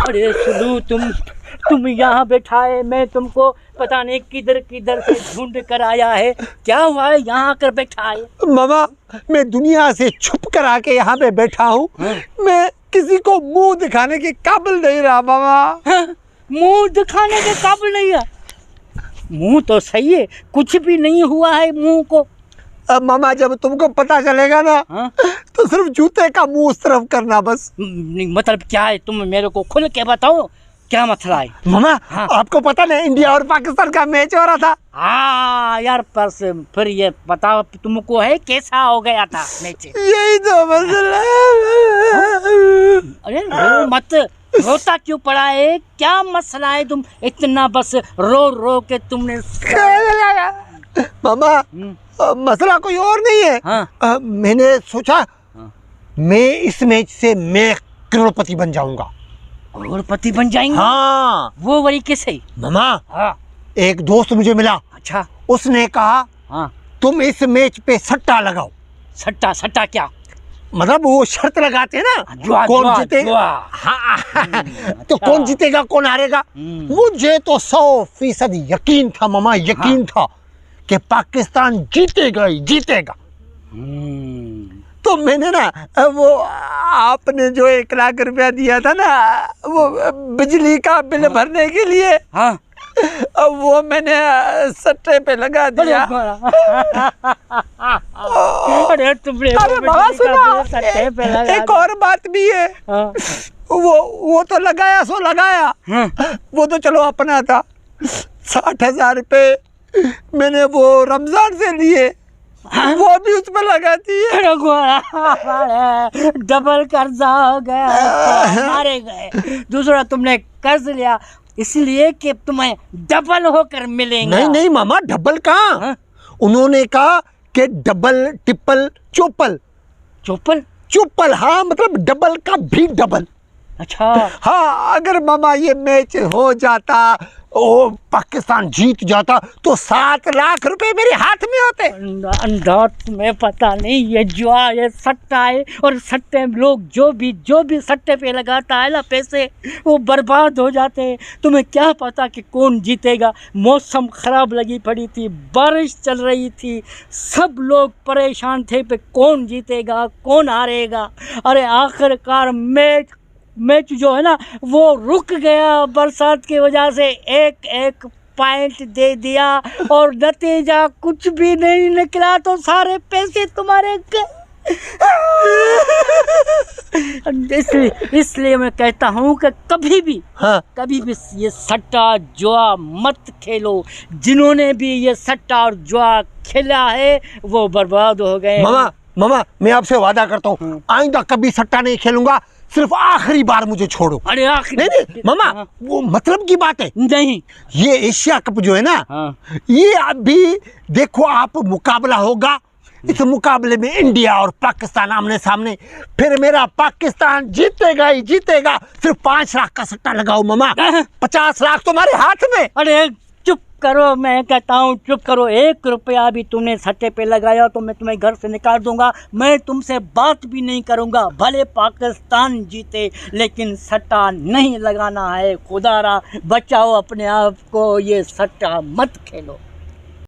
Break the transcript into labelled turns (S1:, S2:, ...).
S1: अरे सुलू, तुम यहाँ बैठाए, मैं तुमको पता नहीं किधर किधर से ढूंढ कर आया है। क्या हुआ है यहाँ आकर बैठा है?
S2: मामा, मैं दुनिया से छुप कर आके यहाँ पे बैठा हूँ। मैं किसी को मुंह दिखाने के काबिल नहीं रहा मामा।
S1: मुंह दिखाने के काबिल नहीं है? मुंह तो सही है, कुछ भी नहीं हुआ है मुंह को।
S2: अब मामा, जब तुमको पता चलेगा ना, तो सिर्फ जूते का मुंह उस तरफ करना बस।
S1: मतलब क्या है, तुम मेरे को खुल के बताओ क्या मसला है?
S2: मामा, आपको पता नहीं इंडिया और पाकिस्तान का मैच हो रहा था?
S1: हाँ यार, पर फिर ये बताओ तुमको है कैसा हो गया था मैच?
S2: यही तो मसला है।
S1: अरे रो मत, रोता क्यों पड़ा है? क्या मसला है? तुम इतना बस रो रो के तुमने
S2: मामा, मसला कोई और नहीं है। मैंने सोचा मैं इस मैच से मैं करोड़पति बन जाऊंगा।
S1: करोड़पति बन जाएंगे?
S2: हाँ।
S1: वो वही कैसे?
S2: मामा, एक दोस्त मुझे मिला।
S1: अच्छा।
S2: उसने कहा तुम इस मैच पे सट्टा लगाओ।
S1: सट्टा? सट्टा क्या
S2: मतलब वो शर्त लगाते हैं ना, कौन जीतेगा। हाँ। तो कौन जीतेगा कौन हारेगा। मुझे तो 100% यकीन था मामा, यकीन था कि पाकिस्तान जीतेगा ही जीतेगा। तो मैंने ना वो आपने जो 1 लाख रुपया दिया था ना, वो बिजली का बिल भरने के लिए, अब वो मैंने सट्टे पे लगा दिया।
S1: अरे तुमने
S2: बाबा सुनो, एक और बात भी है। वो तो लगाया सो लगाया, वो तो चलो अपना था। 60,000 रुपए मैंने वो रमजान से लिए, वो भी उस पर लगा दिए।
S1: डबल कर्जा हो गया, मारे गए। दूसरा तुमने कर्ज लिया इसलिए कि तुम्हें डबल होकर मिलेंगे।
S2: नहीं नहीं मामा, डबल कहाँ। उन्होंने कहा कि डबल ट्रिपल चौपल।
S1: चौपल?
S2: चौपल, हाँ, मतलब डबल का भी डबल।
S1: अच्छा।
S2: हाँ, अगर मामा ये मैच हो जाता, ओ पाकिस्तान जीत जाता, तो 7 लाख रुपए मेरे हाथ में होते।
S1: अंधा, तुम्हें पता नहीं ये जुआ, ये सट्टा है। और सट्टे में लोग जो भी सट्टे पे लगाता है ना पैसे, वो बर्बाद हो जाते हैं। तुम्हें क्या पता कि कौन जीतेगा। मौसम खराब लगी पड़ी थी, बारिश चल रही थी, सब लोग परेशान थे पे कौन जीतेगा कौन हारेगा। अरे आखिरकार मैच जो है ना वो रुक गया बरसात की वजह से। एक पॉइंट दे दिया और नतीजा कुछ भी नहीं निकला, तो सारे पैसे तुम्हारे इसलिए मैं कहता हूँ कि कभी भी ये सट्टा जुआ मत खेलो। जिन्होंने भी ये सट्टा और जुआ खेला है वो बर्बाद हो गए।
S2: मामा, मैं आपसे वादा करता हूँ आइंदा कभी सट्टा नहीं खेलूंगा, सिर्फ आखिरी बार मुझे छोड़ो।
S1: अरे आखिरी?
S2: नहीं मामा, वो मतलब की बात है।
S1: नहीं,
S2: ये एशिया कप जो है ना, ये अभी देखो आप मुकाबला होगा। इस मुकाबले में इंडिया और पाकिस्तान आमने सामने, फिर मेरा पाकिस्तान जीतेगा ही जीतेगा। सिर्फ 5 लाख का सट्टा लगाओ मामा, 50 लाख तुम्हारे हाथ में।
S1: अरे चुप करो, मैं कहता हूँ चुप करो। 1 रुपया भी तुमने सट्टे पे लगाया तो मैं तुम्हें घर से निकाल दूंगा। मैं तुमसे बात भी नहीं करूंगा, भले पाकिस्तान जीते, लेकिन सट्टा नहीं लगाना है। खुदारा बचाओ अपने आप को, ये सट्टा मत खेलो।